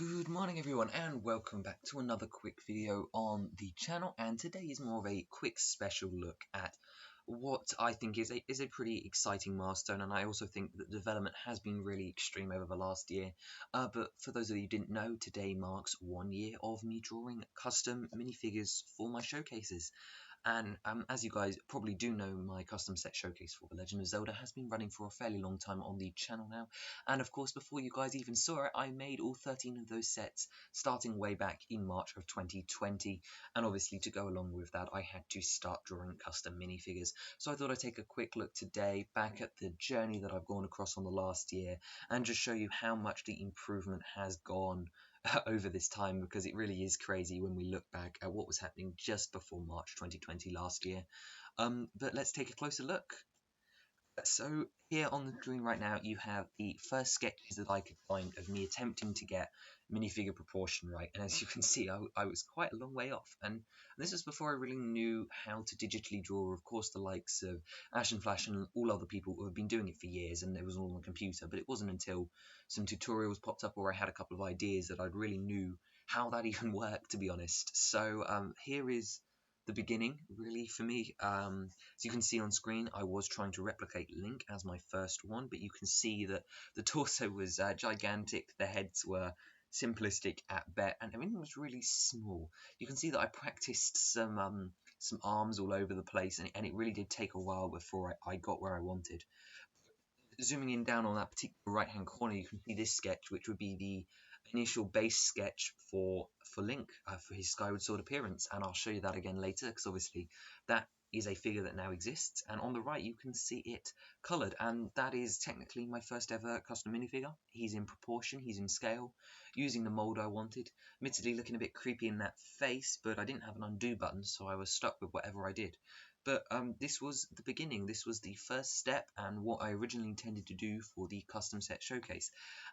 Good morning everyone and welcome back to another quick video on the channel, and today is more of a quick special look at what I think is a pretty exciting milestone, and I also think that the development has been really extreme over the last year. But for those of you who didn't know, today marks 1 year of me drawing custom minifigures for my showcases. And as you guys probably do know, my custom set showcase for The Legend of Zelda has been running for a fairly long time on the channel now. And of course, before you guys even saw it, I made all 13 of those sets starting way back in March of 2020. And obviously, to go along with that, I had to start drawing custom minifigures. So I thought I'd take a quick look today back at the journey that I've gone across on the last year and just show you how much the improvement has gone over this time, because it really is crazy when we look back at what was happening just before March 2020 last year. But let's take a closer look. So here on the screen right now you have the first sketches that I could find of me attempting to get minifigure proportion right, and as you can see I was quite a long way off, and this was before I really knew how to digitally draw. Of course, the likes of Ash and Flash and all other people who have been doing it for years, and it was all on the computer, but it wasn't until some tutorials popped up or I had a couple of ideas that I really knew how that even worked, to be honest. So here is the beginning, really, for me. As you can see on screen, I was trying to replicate Link as my first one, but you can see that the torso was gigantic, the heads were simplistic at best, and everything was really small. You can see that I practiced some arms all over the place, and it really did take a while before I got where I wanted. Zooming in down on that particular right hand corner, you can see this sketch, which would be the initial base sketch for Link, for his Skyward Sword appearance, and I'll show you that again later, because obviously that is a figure that now exists. And on the right you can see it coloured, and that is technically my first ever custom minifigure. He's in proportion, he's in scale, using the mould I wanted. Admittedly looking a bit creepy in that face, but I didn't have an undo button, so I was stuck with whatever I did. But this was the beginning, this was the first step, and what I originally intended to do for the custom set showcase.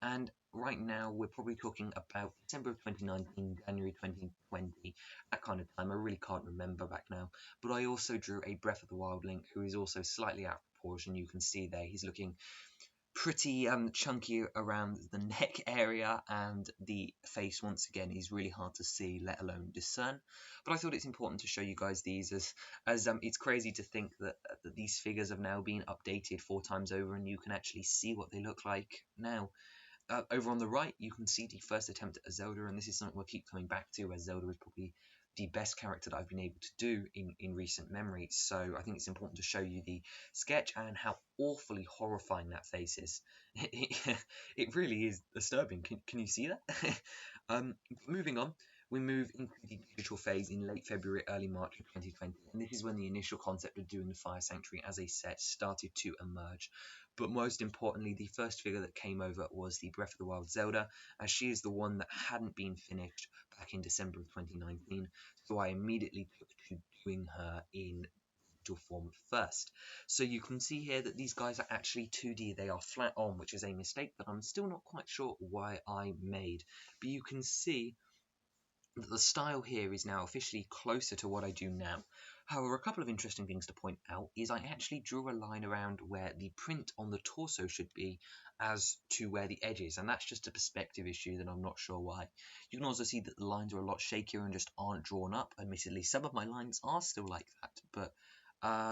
And right now we're probably talking about December of 2019, January 2020, that kind of time. I really can't remember back now. But I also drew a Breath of the Wild Link, who is also slightly out of proportion. You can see there he's looking pretty chunky around the neck area, and the face once again is really hard to see, let alone discern. But I thought it's important to show you guys these, as it's crazy to think that these figures have now been updated 4 times over and you can actually see what they look like now. Over on the right you can see the first attempt at a Zelda, and this is something we'll keep coming back to, as Zelda is probably the best character that I've been able to do in recent memory. So I think it's important to show you the sketch and how awfully horrifying that face is. It really is disturbing. Can you see that? Moving on, we move into the digital phase in late February, early March of 2020, and this is when the initial concept of doing the Fire Sanctuary as a set started to emerge. But most importantly, the first figure that came over was the Breath of the Wild Zelda, as she is the one that hadn't been finished back in December of 2019, so I immediately took to doing her in digital form first. So you can see here that these guys are actually 2D, they are flat on, which is a mistake that I'm still not quite sure why I made. But you can see that the style here is now officially closer to what I do now. However, a couple of interesting things to point out is I actually drew a line around where the print on the torso should be as to where the edge is, and that's just a perspective issue that I'm not sure why. You can also see that the lines are a lot shakier and just aren't drawn up. Admittedly, some of my lines are still like that, but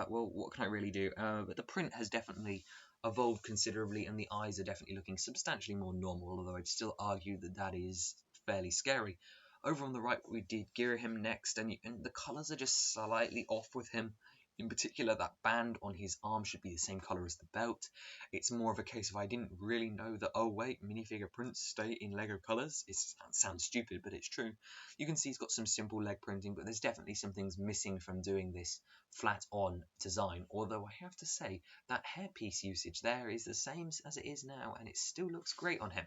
well, what can I really do? But the print has definitely evolved considerably, and the eyes are definitely looking substantially more normal, although I'd still argue that that is fairly scary. Over on the right, we did Girahim next, and the colours are just slightly off with him. In particular, that band on his arm should be the same colour as the belt. It's more of a case of I didn't really know that, oh wait, minifigure prints stay in LEGO colours. It sounds stupid, but it's true. You can see he's got some simple leg printing, but there's definitely some things missing from doing this flat-on design. Although I have to say, that hairpiece usage there is the same as it is now, and it still looks great on him.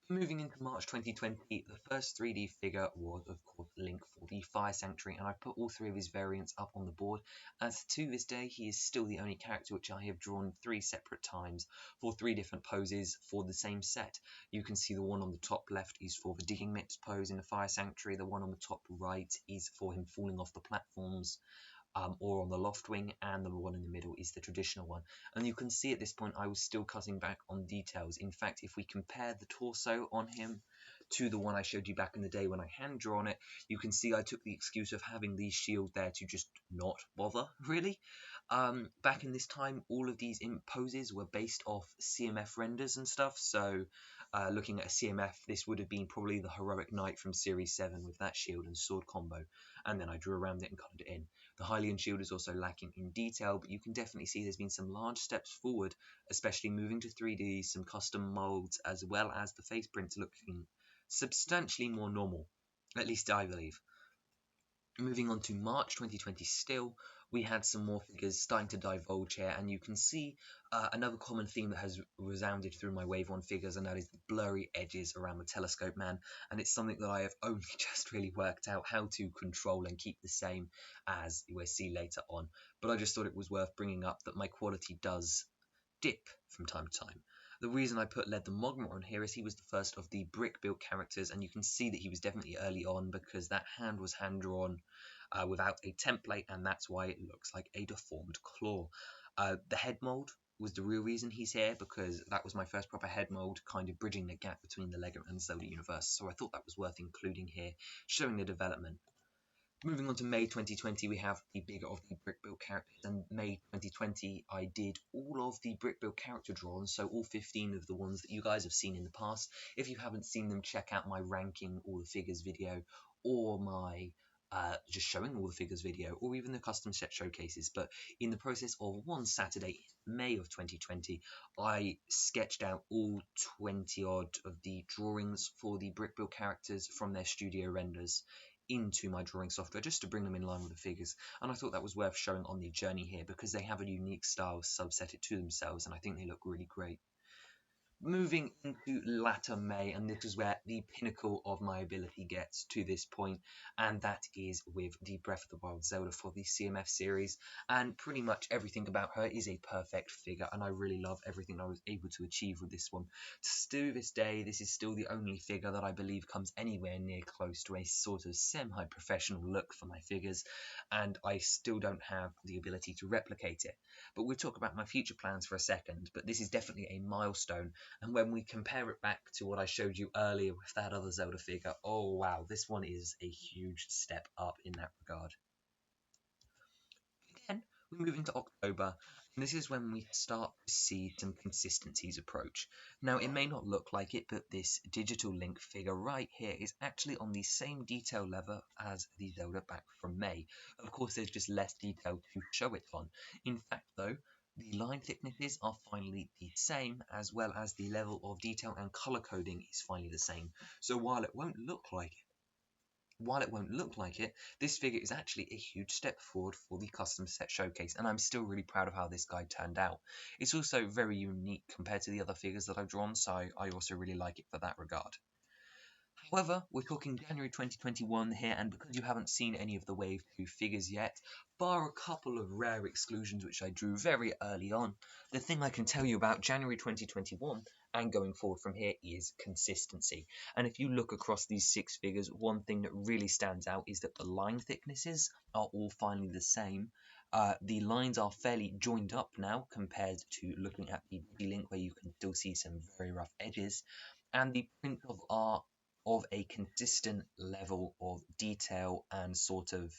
Moving into March 2020, the first 3D figure was, of course, Link for the Fire Sanctuary, and I put all 3 of his variants up on the board, as to this day he is still the only character which I have drawn 3 separate times for 3 different poses for the same set. You can see the one on the top left is for the digging mitts pose in the Fire Sanctuary, the one on the top right is for him falling off the platforms, or on the loft wing, and the one in the middle is the traditional one. And you can see at this point I was still cutting back on details. In fact, if we compare the torso on him to the one I showed you back in the day when I hand-drawn it, you can see I took the excuse of having the shield there to just not bother, really. Back in this time, all of these imp poses were based off CMF renders and stuff, so looking at a CMF, this would have been probably the Heroic Knight from Series 7 with that shield and sword combo, and then I drew around it and coloured it in. The Hylian shield is also lacking in detail, but you can definitely see there's been some large steps forward, especially moving to 3D, some custom molds, as well as the face prints looking substantially more normal, at least I believe. Moving on to March 2020 still, we had some more figures starting to divulge here, and you can see another common theme that has resounded through my Wave 1 figures, and that is the blurry edges around the Telescope Man, and it's something that I have only just really worked out how to control and keep the same as we'll see later on, but I just thought it was worth bringing up that my quality does dip from time to time. The reason I put Led the Mogma on here is he was the first of the brick-built characters, and you can see that he was definitely early on because that hand was hand-drawn without a template, and that's why it looks like a deformed claw. The head mold was the real reason he's here, because that was my first proper head mold, kind of bridging the gap between the Lego and Zelda universe, so I thought that was worth including here, showing the development. Moving on to May 2020, we have the bigger of the brick built characters, and May 2020 I did all of the brick built character drawings, so all 15 of the ones that you guys have seen in the past. If you haven't seen them, check out my ranking all the figures video, or my just showing all the figures video, or even the custom set showcases. But in the process of one Saturday in May of 2020, I sketched out all 20 odd of the drawings for the brick built characters from their studio renders into my drawing software just to bring them in line with the figures, and I thought that was worth showing on the journey here because they have a unique style subset it to themselves, and I think they look really great. Moving into latter May, and this is where the pinnacle of my ability gets to this point, and that is with the Breath of the Wild Zelda for the CMF series, and pretty much everything about her is a perfect figure, and I really love everything I was able to achieve with this one. To this day, this is still the only figure that I believe comes anywhere near close to a sort of semi-professional look for my figures, and I still don't have the ability to replicate it. But we'll talk about my future plans for a second, but this is definitely a milestone. And when we compare it back to what I showed you earlier with that other Zelda figure, oh wow, this one is a huge step up in that regard. Then we move into October, and this is when we start to see some consistencies approach. Now, it may not look like it, but this digital Link figure right here is actually on the same detail level as the Zelda back from May. Of course, there's just less detail to show it on. In fact, though, the line thicknesses are finally the same, as well as the level of detail and color coding is finally the same. So while it won't look like it, this figure is actually a huge step forward for the custom set showcase, and I'm still really proud of how this guy turned out. It's also very unique compared to the other figures that I've drawn, so I also really like it for that regard. However, we're talking January 2021 here, and because you haven't seen any of the Wave 2 figures yet, bar a couple of rare exclusions which I drew very early on, the thing I can tell you about January 2021 and going forward from here is consistency. And if you look across these 6 figures, one thing that really stands out is that the line thicknesses are all finally the same. The lines are fairly joined up now compared to looking at the D-Link where you can still see some very rough edges, and the print of art of a consistent level of detail and sort of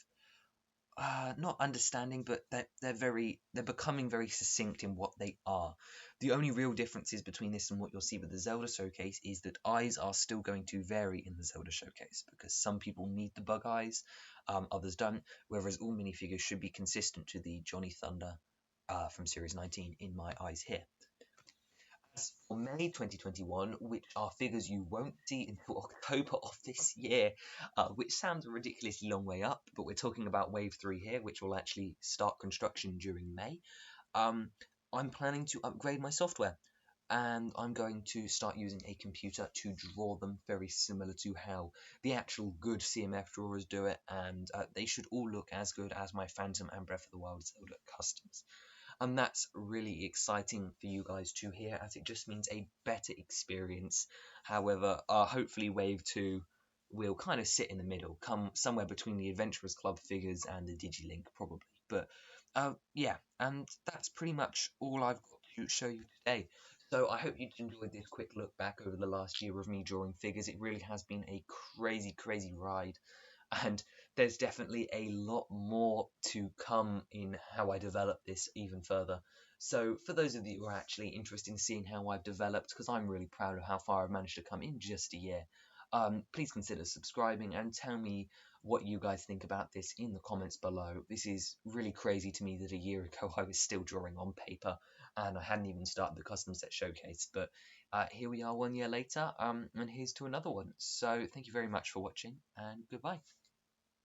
not understanding, but they're becoming very succinct in what they are. The only real differences between this and what you'll see with the Zelda showcase is that eyes are still going to vary in the Zelda showcase because some people need the bug eyes, others don't, whereas all minifigures should be consistent to the Johnny Thunder from Series 19 in my eyes here. As for May 2021, which are figures you won't see until October of this year, which sounds a ridiculously long way up, but we're talking about Wave 3 here, which will actually start construction during May. I'm planning to upgrade my software, and I'm going to start using a computer to draw them very similar to how the actual good CMF drawers do it, and they should all look as good as my Phantom and Breath of the Wild Zelda customs. And that's really exciting for you guys to hear, as it just means a better experience. However, hopefully Wave 2 will kind of sit in the middle, come somewhere between the Adventurers Club figures and the Digilink, probably. But yeah, and that's pretty much all I've got to show you today. So I hope you enjoyed this quick look back over the last year of me drawing figures. It really has been a crazy, crazy ride, and there's definitely a lot more to come in how I develop this even further. So for those of you who are actually interested in seeing how I've developed, because I'm really proud of how far I've managed to come in just a year, please consider subscribing and tell me what you guys think about this in the comments below. This is really crazy to me that a year ago I was still drawing on paper and I hadn't even started the custom set showcase, but here we are 1 year later, and here's to another one. So thank you very much for watching, and goodbye.